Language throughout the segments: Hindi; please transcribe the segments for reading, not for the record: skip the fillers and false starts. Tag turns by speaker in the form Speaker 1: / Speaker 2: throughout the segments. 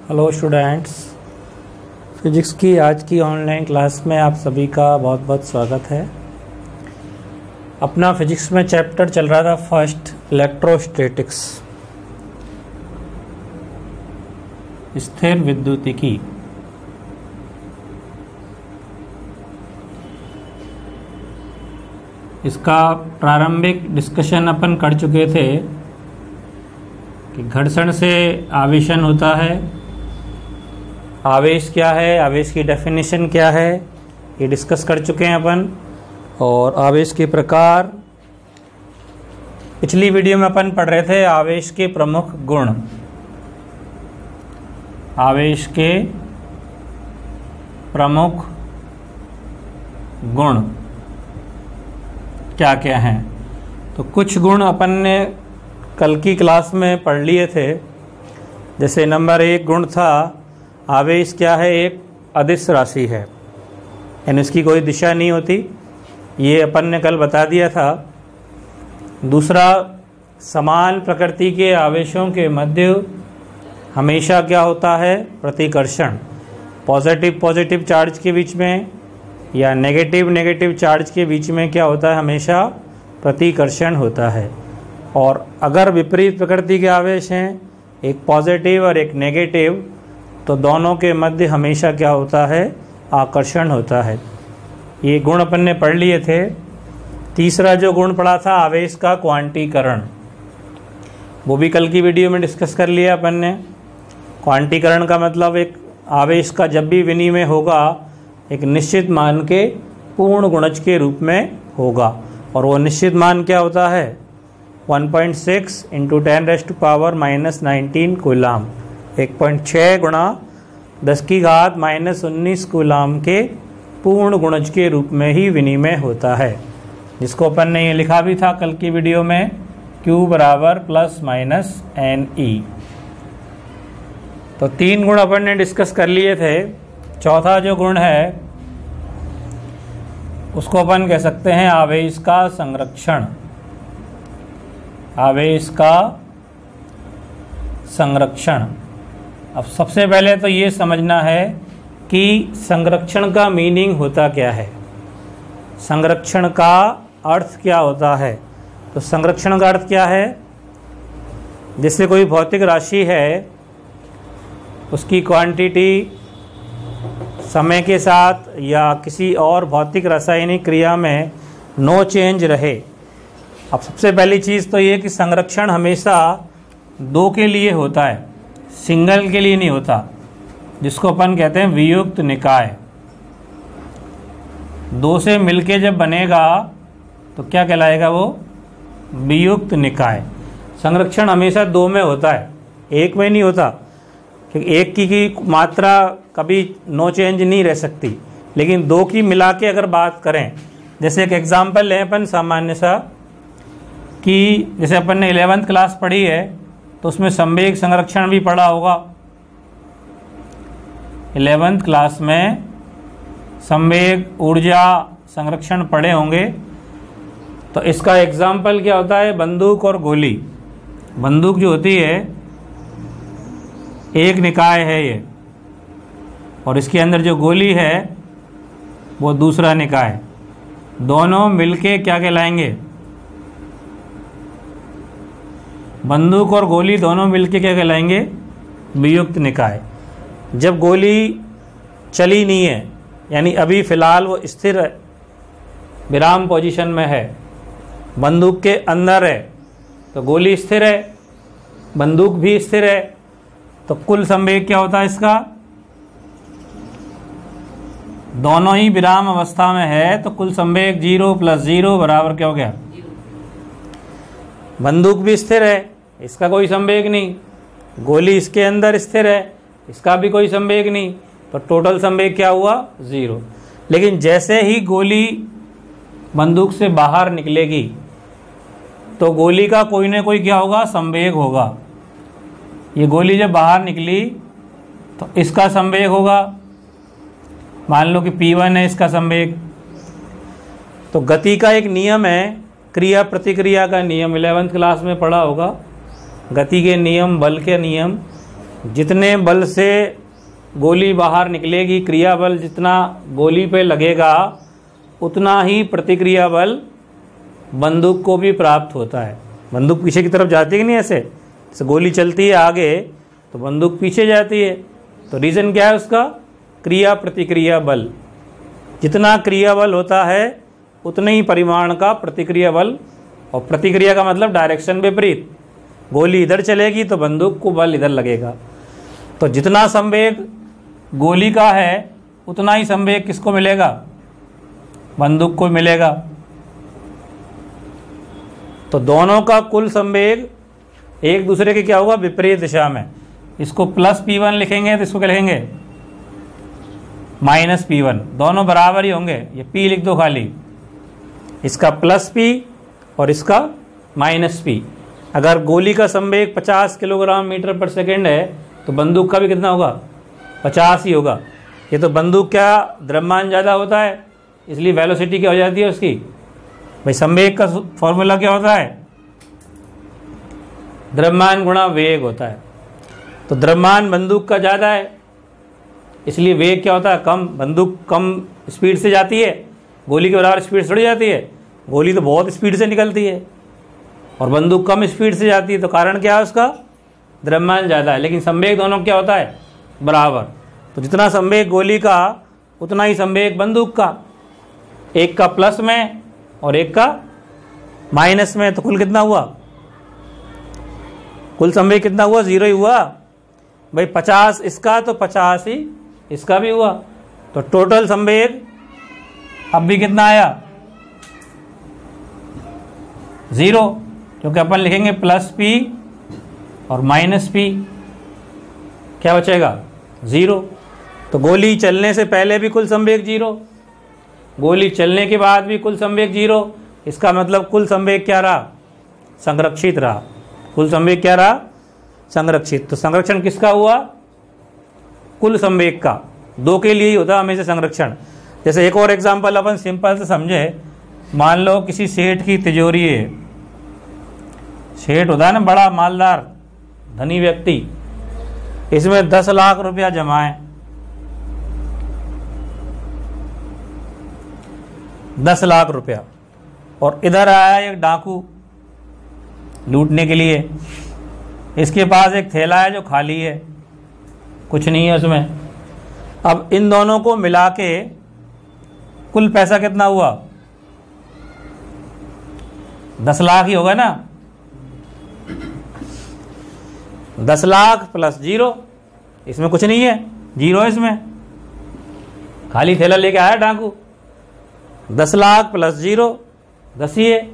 Speaker 1: हेलो स्टूडेंट्स, फिजिक्स की आज की ऑनलाइन क्लास में आप सभी का बहुत बहुत स्वागत है। अपना फिजिक्स में चैप्टर चल रहा था फर्स्ट, इलेक्ट्रोस्टैटिक्स, स्थिर विद्युतिकी। इसका प्रारंभिक डिस्कशन अपन कर चुके थे कि घर्षण से आवेशन होता है, आवेश क्या है, आवेश की डेफिनेशन क्या है, ये डिस्कस कर चुके हैं अपन। और आवेश के प्रकार, पिछली वीडियो में अपन पढ़ रहे थे आवेश के प्रमुख गुण। आवेश के प्रमुख गुण क्या क्या हैं, तो कुछ गुण अपन ने कल की क्लास में पढ़ लिए थे। जैसे नंबर 1 गुण था, आवेश क्या है, एक अदिश राशि है, यानी इसकी कोई दिशा नहीं होती, ये अपन ने कल बता दिया था। दूसरा, समान प्रकृति के आवेशों के मध्य हमेशा क्या होता है, प्रतिकर्षण। पॉजिटिव पॉजिटिव चार्ज के बीच में या नेगेटिव नेगेटिव चार्ज के बीच में क्या होता है, हमेशा प्रतिकर्षण होता है। और अगर विपरीत प्रकृति के आवेश हैं, एक पॉजिटिव और एक नेगेटिव, तो दोनों के मध्य हमेशा क्या होता है, आकर्षण होता है। ये गुण अपन ने पढ़ लिए थे। तीसरा जो गुण पढ़ा था, आवेश का क्वांटीकरण, वो भी कल की वीडियो में डिस्कस कर लिया अपन ने। क्वांटीकरण का मतलब एक आवेश का जब भी विनिमय होगा, एक निश्चित मान के पूर्ण गुणज के रूप में होगा। और वो निश्चित मान क्या होता है, 1.6 × 10⁻⁻19 कूलाम, 1.6 गुणा 10⁻⁻19 कूलाम के पूर्ण गुणज के रूप में ही विनिमय होता है, जिसको अपन ने ये लिखा भी था कल की वीडियो में, Q ± NE। तो 3 गुण अपन ने डिस्कस कर लिए थे। चौथा जो गुण है उसको अपन कह सकते हैं आवेश का संरक्षण। आवेश का संरक्षण। अब सबसे पहले तो ये समझना है कि संरक्षण का मीनिंग होता क्या है, संरक्षण का अर्थ क्या होता है। तो संरक्षण का अर्थ क्या है, जैसे कोई भौतिक राशि है, उसकी क्वांटिटी समय के साथ या किसी और भौतिक रासायनिक क्रिया में नो चेंज रहे। अब सबसे पहली चीज़ तो ये कि संरक्षण हमेशा 2 के लिए होता है, सिंगल के लिए नहीं होता, जिसको अपन कहते हैं वियुक्त निकाय। 2 से मिलके जब बनेगा तो क्या कहलाएगा, वो वियुक्त निकाय। संरक्षण हमेशा 2 में होता है, 1 में नहीं होता, क्योंकि 1 की मात्रा कभी नो चेंज नहीं रह सकती। लेकिन 2 की मिला के अगर बात करें, जैसे एक एग्जाम्पल लें अपन सामान्य सा, कि जैसे अपन ने 11th क्लास पढ़ी है तो उसमें संवेग संरक्षण भी पढ़ा होगा। 11th क्लास में संवेग ऊर्जा संरक्षण पढ़े होंगे। तो इसका एग्जाम्पल क्या होता है, बंदूक और गोली। बंदूक जो होती है, एक निकाय है ये, और इसके अंदर जो गोली है वो दूसरा निकाय। दोनों मिलके क्या कहलाएंगे, बंदूक और गोली दोनों मिलके क्या कहलाएंगे, वियुक्त निकाय। जब गोली चली नहीं है, यानी अभी फ़िलहाल वो स्थिर है, विराम पोजीशन में है, बंदूक के अंदर है, तो गोली स्थिर है, बंदूक भी स्थिर है, तो कुल संवेग क्या होता है इसका, दोनों ही विराम अवस्था में है, तो कुल संवेग 0 + 0 बराबर क्या हो गया, बंदूक भी स्थिर है, इसका कोई संवेग नहीं, गोली इसके अंदर स्थिर है, इसका भी कोई संवेग नहीं, तो टोटल संवेग क्या हुआ, 0। लेकिन जैसे ही गोली बंदूक से बाहर निकलेगी तो गोली का कोई ना कोई क्या होगा, संवेग होगा। ये गोली जब बाहर निकली तो इसका संवेग होगा, मान लो कि P1 है इसका संवेग। तो गति का एक नियम है, क्रिया प्रतिक्रिया का नियम, 11th क्लास में पढ़ा होगा। गति के नियम, बल के नियम, जितने बल से गोली बाहर निकलेगी, क्रिया बल जितना गोली पे लगेगा उतना ही प्रतिक्रिया बल बंदूक को भी प्राप्त होता है। बंदूक पीछे की तरफ जाती है कि नहीं, ऐसे जैसे गोली चलती है आगे तो बंदूक पीछे जाती है। तो रीज़न क्या है उसका? क्रिया प्रतिक्रिया बल। जितना क्रिया बल होता है उतने ही परिमाण का प्रतिक्रिया बल, और प्रतिक्रिया का मतलब डायरेक्शन विपरीत। गोली इधर चलेगी तो बंदूक को बल इधर लगेगा। तो जितना संवेग गोली का है उतना ही संवेग किसको मिलेगा? बंदूक को मिलेगा। तो दोनों का कुल संवेग एक दूसरे के क्या होगा? विपरीत दिशा में। इसको प्लस P1 लिखेंगे तो इसको क्या लिखेंगे? Minus P1। दोनों बराबर ही होंगे, ये P लिख दो खाली। इसका प्लस P और इसका माइनस P। अगर गोली का संवेग 50 किलोग्राम मीटर पर सेकेंड है तो बंदूक का भी कितना होगा? 50 ही होगा। ये तो बंदूक क्या द्रव्यमान ज़्यादा होता है इसलिए वेलोसिटी क्या हो जाती है उसकी? भाई संवेग का फॉर्मूला क्या होता है? द्रव्यमान गुणा वेग होता है। तो द्रव्यमान बंदूक का ज़्यादा है इसलिए वेग क्या होता है? कम। बंदूक कम स्पीड से जाती है, गोली के बराबर स्पीड से थोड़ी जाती है। गोली तो बहुत स्पीड से निकलती है और बंदूक कम स्पीड से जाती है। तो कारण क्या है उसका? द्रव्यमान ज़्यादा है, लेकिन संवेग दोनों क्या होता है? बराबर। तो जितना संवेग गोली का उतना ही संवेग बंदूक का, एक का प्लस में और एक का माइनस में। तो कुल कितना हुआ? कुल संवेग कितना हुआ? 0 ही हुआ। भाई 50 इसका तो 50 ही इसका भी हुआ। तो टोटल संवेग अब भी कितना आया? 0, क्योंकि अपन लिखेंगे प्लस P और माइनस P। क्या बचेगा? 0। तो गोली चलने से पहले भी कुल संवेग 0, गोली चलने के बाद भी कुल संवेग 0। इसका मतलब कुल संवेग क्या रहा? संरक्षित रहा। कुल संवेग क्या रहा? संरक्षित। तो संरक्षण किसका हुआ? कुल संवेग का। 2 के लिए ही होता है हमेशा संरक्षण। जैसे एक और एग्जांपल अपन सिंपल से समझे। मान लो किसी सेठ की तिजोरी है। सेठ होता है ना बड़ा मालदार धनी व्यक्ति, इसमें 10 लाख रुपया जमा है। 10 लाख रुपया। और इधर आया एक डाकू लूटने के लिए। इसके पास एक थैला है जो खाली है, कुछ नहीं है उसमें। अब इन दोनों को मिला के कुल पैसा कितना हुआ? 10 लाख ही होगा ना। 10 लाख प्लस 0, इसमें कुछ नहीं है, 0 है इसमें, खाली थैला लेके आया डाकू। 10 लाख प्लस 0 10 ही है।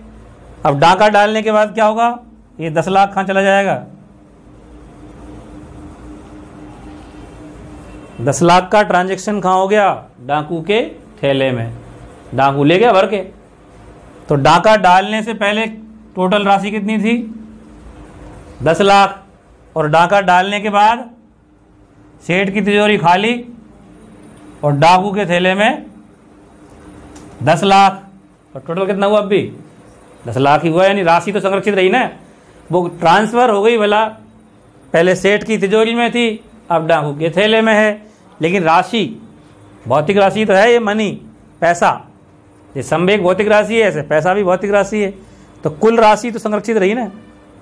Speaker 1: अब डाका डालने के बाद क्या होगा? ये 10 लाख कहाँ चला जाएगा? 10 लाख का ट्रांजैक्शन कहाँ हो गया? डाकू के थैले में। डाकू ले गया भर के। तो डाका डालने से पहले टोटल राशि कितनी थी? 10 लाख। और डाका डालने के बाद सेठ की तिजोरी खाली और डाकू के थैले में 10 लाख। और टोटल कितना हुआ? अब भी 10 लाख ही हुआ। यानी राशि तो संरक्षित रही ना, वो ट्रांसफर हो गई। भला पहले सेठ की तिजोरी में थी, अब डाकू के थैले में है, लेकिन राशि भौतिक राशि तो है, ये मनी पैसा। ये संवेग भौतिक राशि है, ऐसे पैसा भी भौतिक राशि है। तो कुल राशि तो संरक्षित रही ना।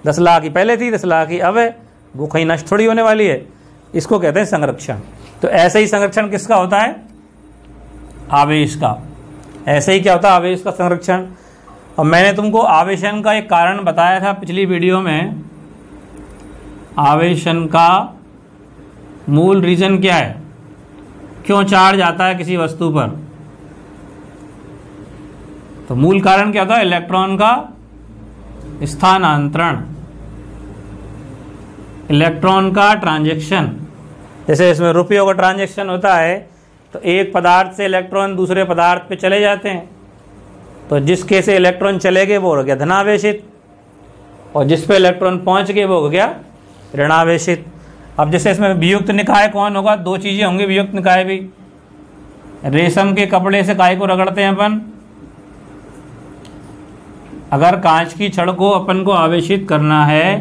Speaker 1: 10 लाख ही पहले थी, 10 लाख ही अब है, वो कहीं नष्ट थोड़ी होने वाली है। इसको कहते हैं संरक्षण। तो ऐसे ही संरक्षण किसका होता है? आवेश का। ऐसे ही क्या होता है? आवेश का संरक्षण। और मैंने तुमको आवेशन का एक कारण बताया था पिछली वीडियो में। आवेशन का मूल रीजन क्या है? क्यों चार्ज आता है किसी वस्तु पर? तो मूल कारण क्या होता है? इलेक्ट्रॉन का स्थानांतरण, इलेक्ट्रॉन का ट्रांजैक्शन। जैसे इसमें रुपयों का ट्रांजैक्शन होता है तो एक पदार्थ से इलेक्ट्रॉन दूसरे पदार्थ पे चले जाते हैं। तो जिसके से इलेक्ट्रॉन चले गए वो हो गया धनावेशित, और जिस पे इलेक्ट्रॉन पहुंच गए वो हो गया ऋणावेशित। अब जैसे इसमें वियुक्त निकाय कौन होगा? 2 चीजें होंगी वियुक्त निकाय भी। रेशम के कपड़े से काय को रगड़ते हैं अपन? अगर कांच की छड़ को अपन को आवेशित करना है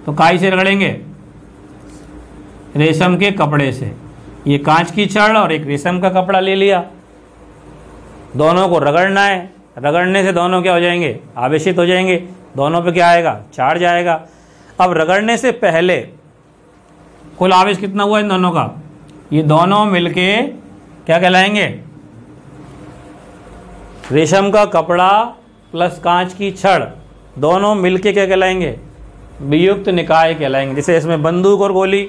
Speaker 1: तो काय से रगड़ेंगे? रसायन से। तो रसायन से क्या होगा? वियुक्त निकाय होगा। वियुक्त निकाय रेशम के कपड़े से। ये कांच की छड़ और एक रेशम का कपड़ा ले लिया, दोनों को रगड़ना है। रगड़ने से दोनों क्या हो जाएंगे? आवेशित हो जाएंगे। दोनों पे क्या आएगा? चार्ज आएगा। अब रगड़ने से पहले कुल आवेश कितना हुआ इन दोनों का? ये दोनों मिलके क्या कहलाएंगे? रेशम का कपड़ा प्लस कांच की छड़ दोनों मिलके क्या कहलाएंगे? वियुक्त निकाय कहलाएंगे। जैसे इसमें बंदूक और गोली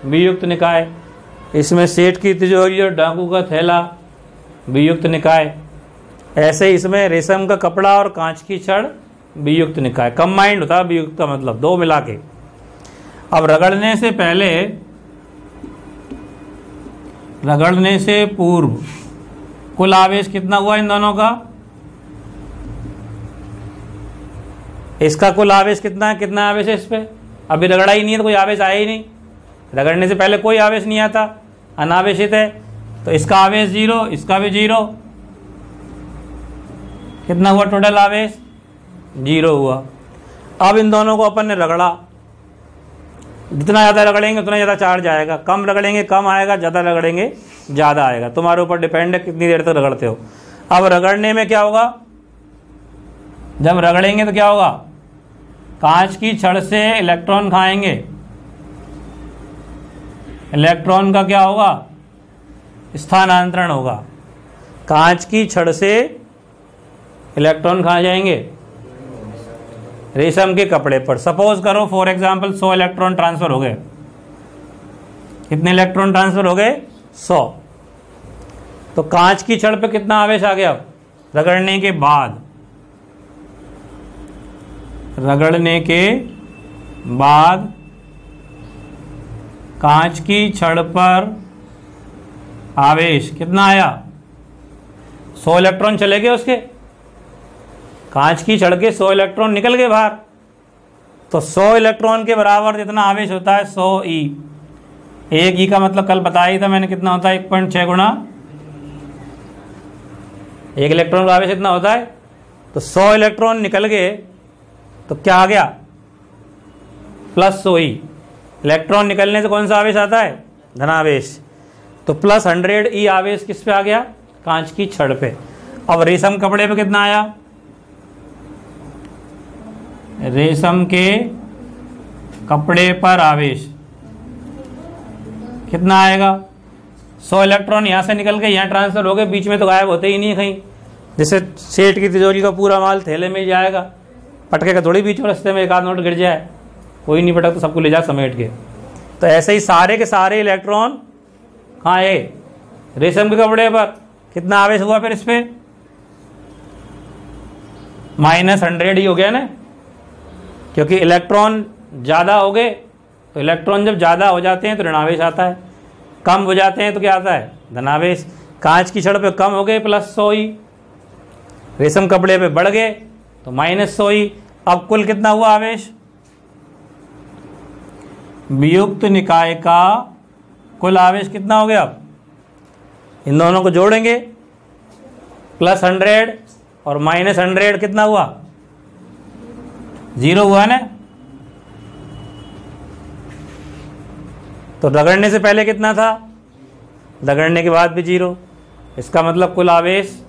Speaker 1: वियुक्त निकाय, इसमें सेठ की तिजोरी और डाकू का थैला वियुक्त निकाय, ऐसे इसमें रेशम का कपड़ा और कांच की छड़ वियुक्त निकाय। कंबाइंड होता है वियुक्त का मतलब दो मिला के। अब रगड़ने से पहले, रगड़ने से पूर्व कुल आवेश कितना हुआ इन दोनों का? इसका कुल आवेश कितना है? कितना आवेश है इस पे? अभी रगड़ा ही नहीं है तो कोई आवेश आया ही नहीं। रगड़ने से पहले कोई आवेश नहीं आता, अनावेशित है, तो इसका आवेश 0, इसका भी 0। कितना हुआ टोटल आवेश? 0 हुआ। अब इन दोनों को अपन ने रगड़ा, जितना ज़्यादा रगड़ेंगे उतना ज़्यादा चार्ज आएगा, कम रगड़ेंगे कम आएगा, ज़्यादा रगड़ेंगे ज़्यादा आएगा। तुम्हारे ऊपर डिपेंड है कितनी देर तक रगड़ते हो। अब रगड़ने में क्या होगा? जब रगड़ेंगे तो क्या होगा? कांच की छड़ से इलेक्ट्रॉन खाएंगे, इलेक्ट्रॉन का क्या होगा? स्थानांतरण होगा। कांच की छड़ से इलेक्ट्रॉन खा जाएंगे रेशम के कपड़े पर। सपोज करो फॉर एग्जांपल 100 इलेक्ट्रॉन ट्रांसफर हो गए। कितने इलेक्ट्रॉन ट्रांसफर हो गए? 100। तो कांच की छड़ पे कितना आवेश आ गया रगड़ने के बाद? रगड़ने के बाद कांच की छड़ पर आवेश कितना आया? 100 इलेक्ट्रॉन चले गए उसके, कांच की छड़ के 100 इलेक्ट्रॉन निकल गए बाहर। तो 100 इलेक्ट्रॉन के बराबर जितना आवेश होता है 100 ई। 1 ई का मतलब कल बताया ही था मैंने कितना होता है? 1.6 गुणा 1 इलेक्ट्रॉन का आवेश इतना होता है। तो 100 इलेक्ट्रॉन निकल गए तो क्या आ गया? प्लस 100 ई। इलेक्ट्रॉन निकलने से कौन सा आवेश आता है? धनावेश। तो प्लस 100 ई आवेश किस पे आ गया? कांच की छड़ पे। अब रेशम कपड़े पे कितना आया? रेशम के कपड़े पर आवेश कितना आएगा? 100 इलेक्ट्रॉन यहाँ से निकल के यहाँ ट्रांसफर हो गए, बीच में तो गायब होते ही नहीं है कहीं। जैसे सेठ की तिजोरी का पूरा माल थैले में ही जाएगा, पटके का थोड़ी बीच में रास्ते में एक आध नोट गिर जाए, कोई नहीं पटक तो सबको ले जा समेट के। तो ऐसे ही सारे के सारे इलेक्ट्रॉन कहाँ है? रेशम के कपड़े पर। कितना आवेश हुआ फिर इस पे? -100 ही हो गया ना, क्योंकि इलेक्ट्रॉन ज़्यादा हो गए। तो इलेक्ट्रॉन जब ज़्यादा हो जाते हैं तो ऋणावेश आता है, कम हो जाते हैं तो क्या आता है? धनावेश। कांच की छड़ पे कम हो गए +100 ई, रेशम कपड़े पे बढ़ गए तो -100 ई। अब कुल कितना हुआ आवेश? वियुक्त निकाय का कुल आवेश कितना हो गया? अब इन दोनों को जोड़ेंगे, +100 और -100 कितना हुआ? 0 हुआ ना। तो रगड़ने से पहले कितना था? रगड़ने के बाद भी 0। इसका मतलब कुल आवेश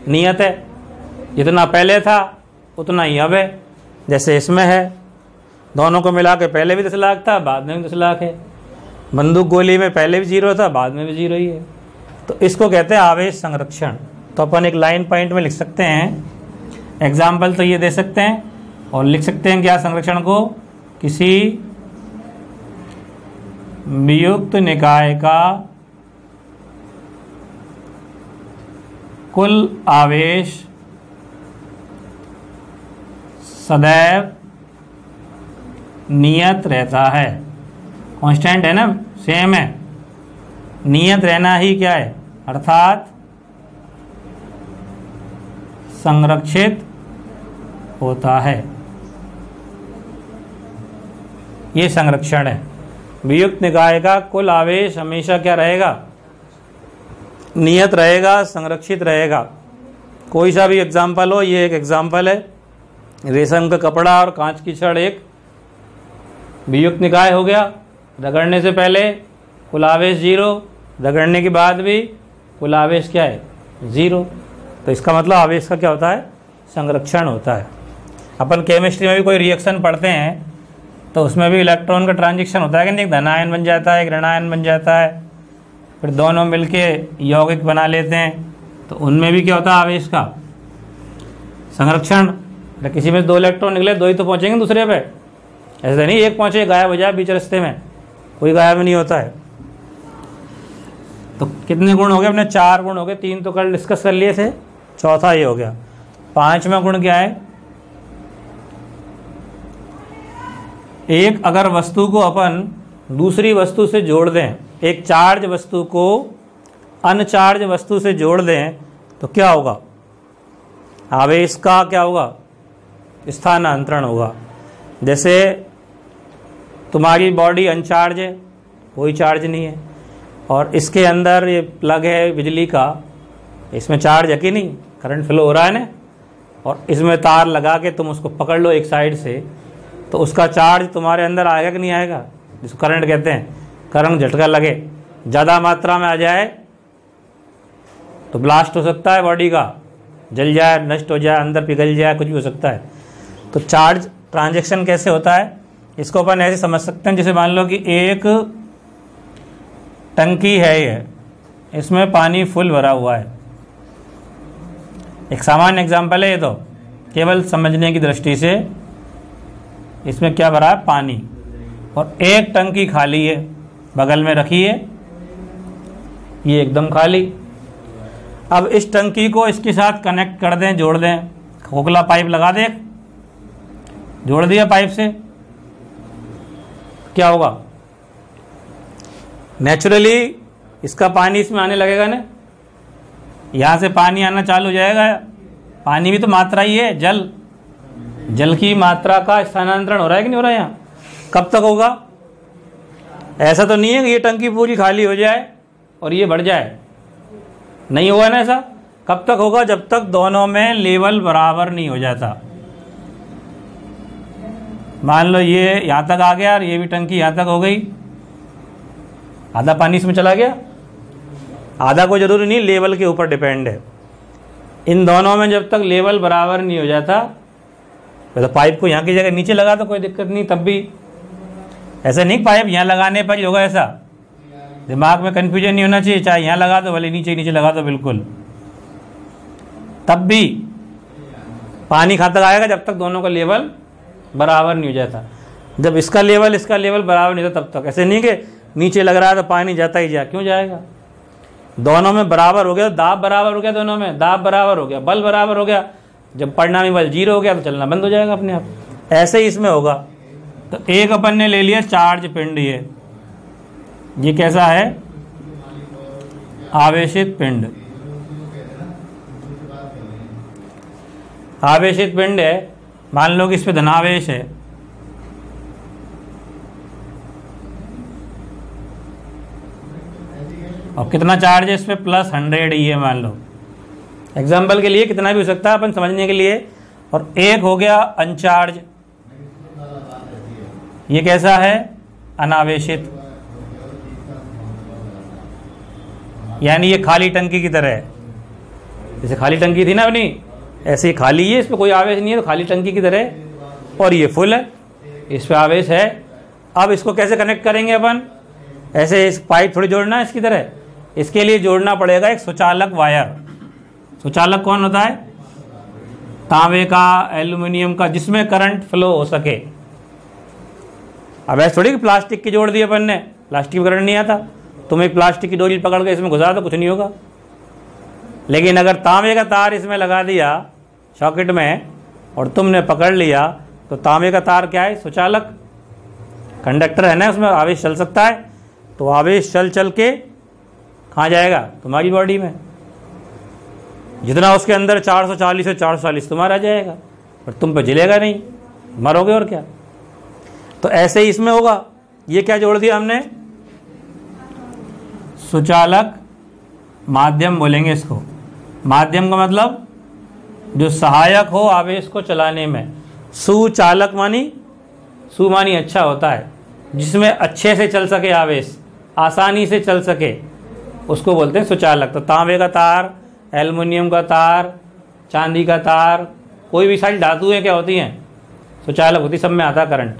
Speaker 1: नियत है, जितना पहले था उतना ही अब है। जैसे इसमें है, दोनों को मिला के पहले भी 10 लाख था, बाद में भी 10 लाख है। बंदूक गोली में पहले भी 0 था, बाद में भी 0 ही है। तो इसको कहते हैं आवेश संरक्षण। तो अपन एक लाइन पॉइंट में लिख सकते हैं, एग्जाम्पल तो ये दे सकते हैं और लिख सकते हैं क्या संरक्षण को? किसी वियुक्त निकाय का कुल आवेश सदैव नियत रहता है। कांस्टेंट है ना, सेम है। नियत रहना ही क्या है? अर्थात संरक्षित होता है। ये संरक्षण है। वियुक्त निकाय का कुल आवेश हमेशा क्या रहेगा? नियत रहेगा, संरक्षित रहेगा। कोई सा भी एग्जाम्पल हो, ये एक एग्जाम्पल है। रेशम का कपड़ा और कांच की छड़ एक वियुक्त निकाय हो गया, रगड़ने से पहले कुल आवेश 0, रगड़ने के बाद भी कुल आवेश क्या है 0। तो इसका मतलब आवेश का क्या होता है, संरक्षण होता है। अपन केमिस्ट्री में भी कोई रिएक्शन पढ़ते हैं तो उसमें भी इलेक्ट्रॉन का ट्रांजिशन होता है कि नहीं, एक धनायन बन जाता है, एक ऋणायन बन जाता है, फिर दोनों मिलके यौगिक बना लेते हैं। तो उनमें भी क्या होता है, आवेश का संरक्षण। तो किसी में 2 इलेक्ट्रॉन निकले, 2 ही तो पहुंचेंगे दूसरे पे, ऐसे नहीं एक पहुंचे गायब हो जाए बीच रास्ते में, कोई गायब नहीं होता है। तो कितने गुण हो गए अपने, 4 गुण हो गए, 3 तो कल डिस्कस कर लिए थे, चौथा ये हो गया। 5वां गुण क्या है, एक अगर वस्तु को अपन दूसरी वस्तु से जोड़ दें, एक चार्ज वस्तु को अनचार्ज वस्तु से जोड़ दें तो क्या होगा, आवेश का क्या होगा, स्थानांतरण होगा। जैसे तुम्हारी बॉडी अनचार्ज है, कोई चार्ज नहीं है, और इसके अंदर ये प्लग है बिजली का, इसमें चार्ज है कि नहीं, करंट फ्लो हो रहा है ना, और इसमें तार लगा के तुम उसको पकड़ लो एक साइड से, तो उसका चार्ज तुम्हारे अंदर आएगा कि नहीं आएगा, जिसको करंट कहते हैं। करंट झटका लगे, ज़्यादा मात्रा में आ जाए तो ब्लास्ट हो सकता है, बॉडी का जल जाए, नष्ट हो जाए, अंदर पिघल जाए, कुछ भी हो सकता है। तो चार्ज ट्रांजैक्शन कैसे होता है, इसको अपन ऐसे समझ सकते हैं, जैसे मान लो कि एक टंकी है, ये इसमें पानी फुल भरा हुआ है, एक सामान्य एग्जांपल है ये, तो केवल समझने की दृष्टि से, इसमें क्या भरा है, पानी, और एक टंकी खाली है, बगल में रखी है, ये एकदम खाली। अब इस टंकी को इसके साथ कनेक्ट कर दें, जोड़ दें, खोखला पाइप लगा दें, जोड़ दिया पाइप से, क्या होगा, नेचुरली इसका पानी इसमें आने लगेगा ना, यहाँ से पानी आना चालू हो जाएगा। पानी भी तो मात्रा ही है, जल की मात्रा का स्थानांतरण हो रहा है कि नहीं हो रहा है यहाँ, कब तक होगा, ऐसा तो नहीं है कि ये टंकी पूरी खाली हो जाए और ये बढ़ जाए, नहीं होगा ना ऐसा। कब तक होगा, जब तक दोनों में लेवल बराबर नहीं हो जाता। मान लो ये यहाँ तक आ गया और ये भी टंकी यहाँ तक हो गई, आधा पानी इसमें चला गया, आधा को जरूरी नहीं, लेवल के ऊपर डिपेंड है। इन दोनों में जब तक लेवल बराबर नहीं हो जाता, तो पाइप को यहाँ की जगह नीचे लगा तो कोई दिक्कत नहीं, तब भी ऐसा नहीं पाइप यहाँ लगाने पर ही होगा, ऐसा दिमाग में कन्फ्यूजन नहीं होना चाहिए, चाहे यहाँ लगा दो भले नीचे लगा दो बिल्कुल, तब भी पानी कहाँ तक आएगा, जब तक दोनों का लेवल बराबर नहीं हो जाता। जब इसका लेवल बराबर नहीं होता तब तक, ऐसे नहीं कि नीचे लग रहा है तो पानी जाता ही जा, क्यों जाएगा, दोनों में बराबर हो गया, दाब बराबर हो गया, दोनों में दाब बराबर हो गया, बल बराबर हो गया, जब परिणामी बल 0 हो गया तो चलना बंद हो जाएगा अपने आप। ऐसे ही इसमें होगा। तो एक अपन ने ले लिया चार्ज पिंड, ये कैसा है, आवेशित पिंड, आवेशित पिंड है, मान लो कि इस पे धनावेश है, और कितना चार्ज है इस पे, +100 ही है मान लो, एग्जाम्पल के लिए, कितना भी हो सकता है अपन समझने के लिए। और एक हो गया अनचार्ज, ये कैसा है, अनावेशित, यानी ये खाली टंकी की तरह है, जैसे खाली टंकी थी ना अपनी, ऐसे ही खाली है, इस पर कोई आवेश नहीं है, तो खाली टंकी की तरह, और ये फुल है, इस पर आवेश है। अब इसको कैसे कनेक्ट करेंगे अपन, ऐसे इस पाइप थोड़ी जोड़ना है इसकी तरह, इसके लिए जोड़ना पड़ेगा एक सुचालक वायर। सुचालक कौन होता है, तांबे का, एल्यूमिनियम का, जिसमें करंट फ्लो हो सके। अब ऐसे थोड़ी कि प्लास्टिक की जोड़ दी अपन ने, प्लास्टिक में करंट नहीं आता, तुम्हें प्लास्टिक की डोरी पकड़ के इसमें घुसा तो कुछ नहीं होगा। लेकिन अगर तांबे का तार इसमें लगा दिया सॉकेट में और तुमने पकड़ लिया, तो तांबे का तार क्या है, सुचालक, कंडक्टर है ना, उसमें आवेश चल सकता है, तो आवेश चल के कहाँ जाएगा, तुम्हारी बॉडी में, जितना उसके अंदर 440 है 440 तुम्हारा जाएगा, और तुम पे जलेगा नहीं, मरोगे और क्या। तो ऐसे ही इसमें होगा, ये क्या जोड़ दिया हमने, सुचालक माध्यम बोलेंगे इसको। माध्यम का मतलब जो सहायक हो आवेश को चलाने में। सुचालक मानी, सु मानी अच्छा होता है, जिसमें अच्छे से चल सके आवेश, आसानी से चल सके, उसको बोलते हैं सुचालक। तो तांबे का तार, एल्युमिनियम का तार, चांदी का तार, कोई भी सारी धातुएं क्या होती हैं, सुचालक होती, सब में आता है करंट।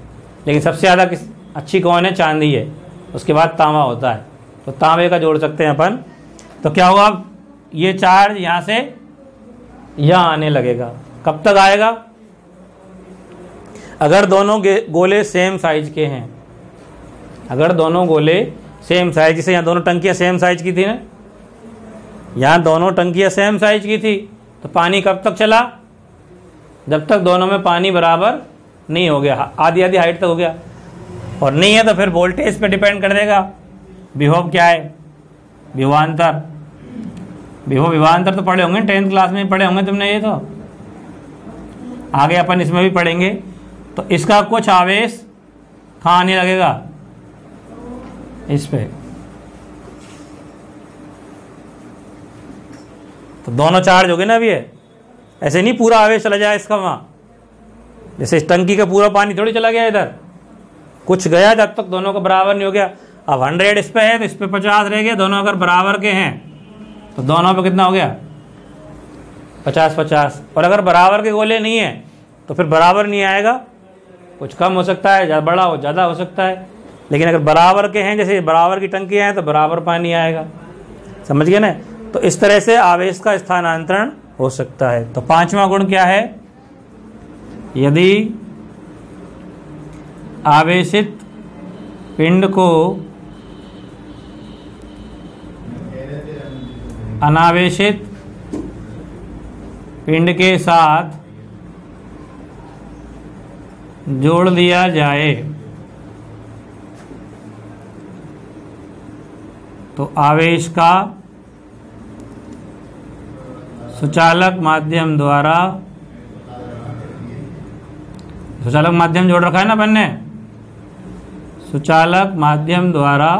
Speaker 1: लेकिन सबसे ज़्यादा अच्छी कौन है, चांदी है, उसके बाद तांबा होता है। तो तांबे का जोड़ सकते हैं अपन। तो क्या होगा, अब ये चार्ज यहाँ से यहाँ आने लगेगा। कब तक आएगा, अगर दोनों गोले सेम साइज के हैं, अगर दोनों गोले सेम साइज, जैसे यहाँ दोनों टंकियाँ सेम साइज की थी ना, यहाँ दोनों टंकियाँ सेम साइज की थी, तो पानी कब तक चला, जब तक दोनों में पानी बराबर नहीं हो गया, आधी आधी हाइट तक हो गया। और नहीं है तो फिर वोल्टेज पे डिपेंड कर देगा, विभव क्या है, विभवांतर। विभवांतर तो पढ़े होंगे 10th क्लास में पढ़े होंगे तुमने, ये तो आगे अपन इसमें भी पढ़ेंगे। तो इसका कुछ आवेश कहाँ आने लगेगा, इस पे। तो दोनों चार्ज हो गए ना अभी, ऐसे नहीं पूरा आवेश चला जाए इसका वहाँ, जैसे इस टंकी का पूरा पानी थोड़ी चला गया इधर, कुछ गया जब तक दोनों का बराबर नहीं हो गया। अब 100 इस पे है तो इस पे 50 रह गया, दोनों अगर बराबर के हैं तो दोनों पे कितना हो गया, 50-50। और अगर बराबर के गोले नहीं है तो फिर बराबर नहीं आएगा, कुछ कम हो सकता है, बड़ा हो ज़्यादा हो सकता है। लेकिन अगर बराबर के हैं, जैसे बराबर की टंकियाँ हैं, तो बराबर पानी आएगा। समझ गए ना। तो इस तरह से आवेश का स्थानांतरण हो सकता है। तो 5वां गुण क्या है, यदि आवेशित पिंड को अनावेशित पिंड के साथ जोड़ दिया जाए तो आवेश का सुचालक माध्यम द्वारा, सुचालक माध्यम जोड़ रखा है ना अपन ने, सुचालक माध्यम द्वारा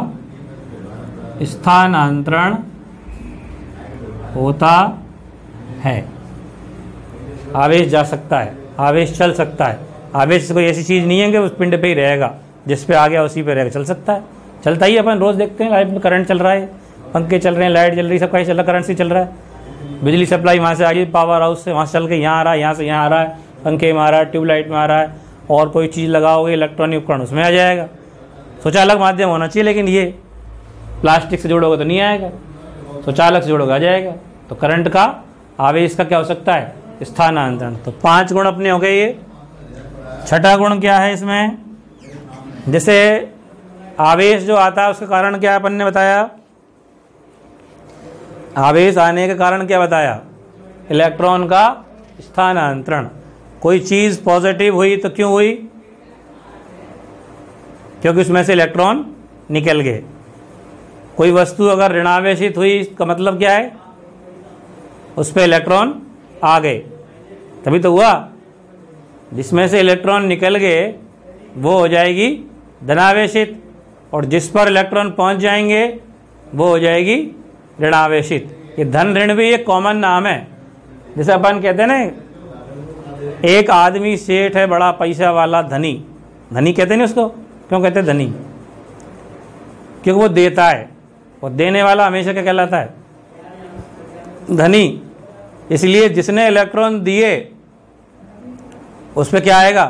Speaker 1: स्थानांतरण होता है। आवेश जा सकता है, आवेश चल सकता है। आवेश कोई ऐसी चीज़ नहीं है कि उस पिंड पे ही रहेगा, जिस पे आ गया उसी पे रहेगा, चल सकता है, चलता ही। अपन रोज़ देखते हैं लाइफ में करंट चल रहा है, पंखे चल रहे हैं, लाइट जल रही है, सब कहीं चल रहा है, करंट से चल रहा है। बिजली सप्लाई वहाँ से आ रही है, पावर हाउस से, वहाँ से चल के यहाँ आ रहा है, यहाँ से यहाँ आ रहा है, पंखे में आ रहा है, ट्यूबलाइट में आ रहा है, और कोई चीज़ लगाओगे इलेक्ट्रॉनिक उपकरण उसमें आ जाएगा। सुचालक माध्यम होना चाहिए, लेकिन ये प्लास्टिक से जोड़ोगे तो नहीं आएगा, सुचालक से जोड़ोगे आ जाएगा। तो करंट का, आवेश का क्या हो सकता है, स्थानांतरण। तो 5 गुण अपने हो गए ये। छठा गुण क्या है इसमें, जैसे आवेश जो आता है उसका कारण क्या अपन ने बताया, आवेश आने का कारण क्या बताया, इलेक्ट्रॉन का स्थानांतरण। कोई चीज़ पॉजिटिव हुई तो क्यों हुई, क्योंकि उसमें से इलेक्ट्रॉन निकल गए। कोई वस्तु अगर ऋणावेशित हुई, इसका मतलब क्या है, उस पर इलेक्ट्रॉन आ गए, तभी तो हुआ। जिसमें से इलेक्ट्रॉन निकल गए वो हो जाएगी धनावेशित, और जिस पर इलेक्ट्रॉन पहुंच जाएंगे वो हो जाएगी ऋणावेशित। ये धन ऋण भी एक कॉमन नाम है। जैसे अपन कहते हैं ना, एक आदमी सेठ है, बड़ा पैसा वाला, धनी, धनी कहते नहीं उसको, क्यों कहते हैं धनी, क्योंकि वो देता है, और देने वाला हमेशा क्या कहलाता है, धनी। इसलिए जिसने इलेक्ट्रॉन दिए उस पर क्या आएगा,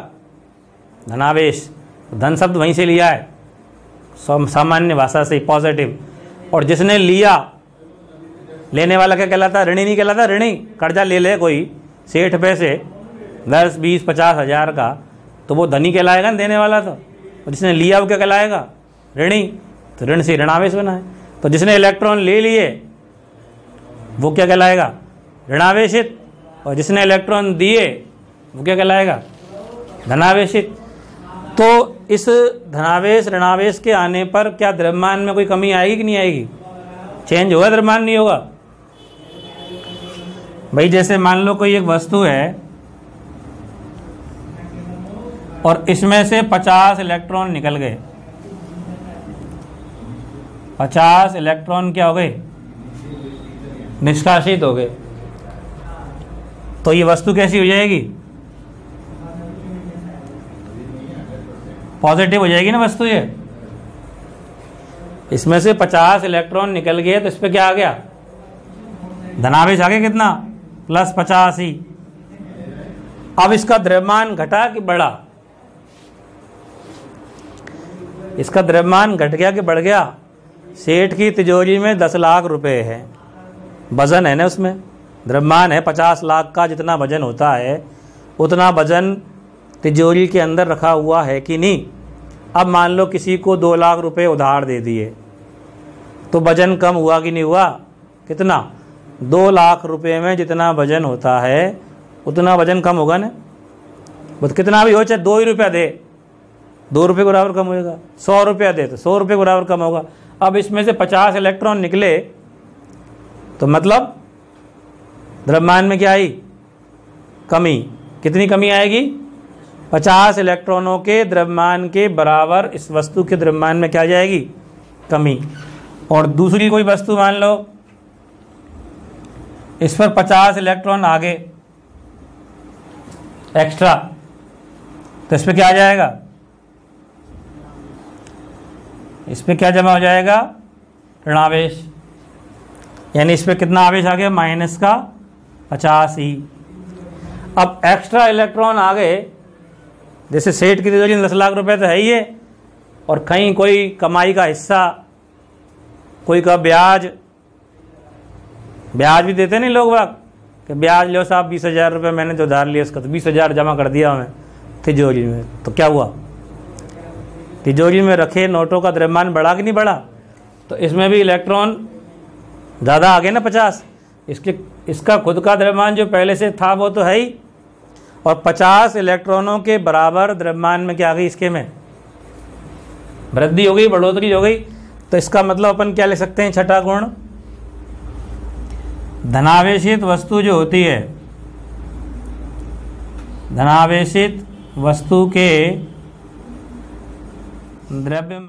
Speaker 1: धनावेश। धन शब्द वहीं से लिया है, सामान्य भाषा से, पॉजिटिव। और जिसने लिया, लेने वाला क्या कहलाता है, ऋणी नहीं कहलाता। ऋणी कर्जा ले ले कोई सेठ पैसे 10, 20, 50 हज़ार का, तो वो धनी कहलाएगा ना, देने वाला। तो जिसने लिया वो क्या कहलाएगा, ऋणी। तो ऋण से ऋणावेश बना है। तो जिसने इलेक्ट्रॉन ले लिए वो क्या कहलाएगा, ऋणावेशित। और जिसने इलेक्ट्रॉन दिए वो क्या कहलाएगा, धनावेशित। तो इस धनावेश ऋणावेश के आने पर क्या द्रव्यमान में कोई कमी आएगी कि नहीं आएगी, चेंज होगा, द्रव्यमान नहीं होगा। भाई जैसे मान लो कोई एक वस्तु है और इसमें से 50 इलेक्ट्रॉन निकल गए, 50 इलेक्ट्रॉन क्या हो गए, निष्कासित हो गए। तो ये वस्तु कैसी हो जाएगी, पॉजिटिव हो जाएगी ना वस्तु ये। इसमें से 50 इलेक्ट्रॉन निकल गए तो इस पे क्या आ गया, धनावेश आ गया कितना, +50 ही। अब इसका द्रव्यमान घटा कि बढ़ा, इसका द्रव्यमान घट गया कि बढ़ गया। सेठ की तिजोरी में 10 लाख रुपए है, वजन है ना उसमें, द्रव्यमान है 50 लाख का, जितना वजन होता है उतना वजन तिजोरी के अंदर रखा हुआ है कि नहीं। अब मान लो किसी को 2 लाख रुपए उधार दे दिए तो वजन कम हुआ कि नहीं हुआ, कितना, 2 लाख रुपए में जितना वजन होता है उतना वजन कम होगा ना। बस कितना भी हो, चाहे 2 ही रुपया दे, 2 रुपये के बराबर कम होगा, 100 रुपया दे तो 100 रुपये के बराबर कम होगा। अब इसमें से 50 इलेक्ट्रॉन निकले तो मतलब द्रव्यमान में क्या आई, कमी। कितनी कमी आएगी, 50 इलेक्ट्रॉनों के द्रव्यमान के बराबर इस वस्तु के द्रव्यमान में क्या आ जाएगी, कमी। और दूसरी कोई वस्तु मान लो, इस पर 50 इलेक्ट्रॉन आगे एक्स्ट्रा, तो इस पर क्या आ जाएगा, इस पर क्या जमा हो जाएगा, ऋणावेश। यानी इस पर कितना आवेश आ गया, -50 ही। अब एक्स्ट्रा इलेक्ट्रॉन आ गए, जैसे सेठ की तिजोरी 10 लाख रुपए तो है ही है, और कहीं कोई कमाई का हिस्सा, कोई का ब्याज भी देते नहीं लोग बाग कि ब्याज लो साहब 20,000 रुपये मैंने जो उधार लिया उसका, तो 20,000 जमा कर दिया हमें तिजोरी में। तो क्या हुआ, तिजोरी में रखे नोटों का द्रव्यमान बढ़ा कि नहीं बढ़ा। तो इसमें भी इलेक्ट्रॉन ज़्यादा आ गए ना 50, इसका खुद का द्रव्यमान जो पहले से था वो तो है ही, और 50 इलेक्ट्रॉनों के बराबर द्रव्यमान में क्या आ गई, इसके में वृद्धि हो गई, बढ़ोतरी हो गई। तो इसका मतलब अपन क्या लिख सकते हैं, छठा गुण, धनावेशित वस्तु जो होती है, धनावेशित वस्तु के द्रव्य